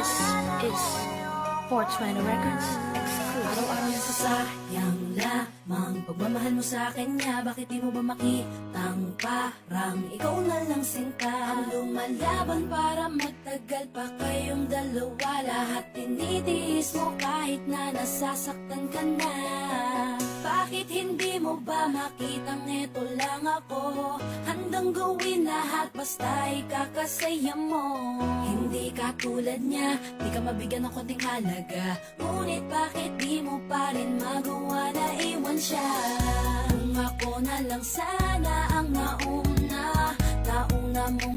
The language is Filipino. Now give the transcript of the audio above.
This is 420 Records. Araw-araw nasasayang lamang pagmamahal mo sa akin nga. Bakit di mo ba makitang parang ikaw na lang sinta ang lumalaban para magtagal pa kayong dalawa. Lahat tinitiis mo kahit na nasasaktan ka na. Bakit hindi mo ba makitang eto lang ako? Handang gawin lahat basta ikakasaya mo. Hindi ka tulad niya, di ka mabigyan ng konting halaga. Ngunit bakit di mo pa rin magawa na iwan siya? Kung ako na lang sana ang nauna mong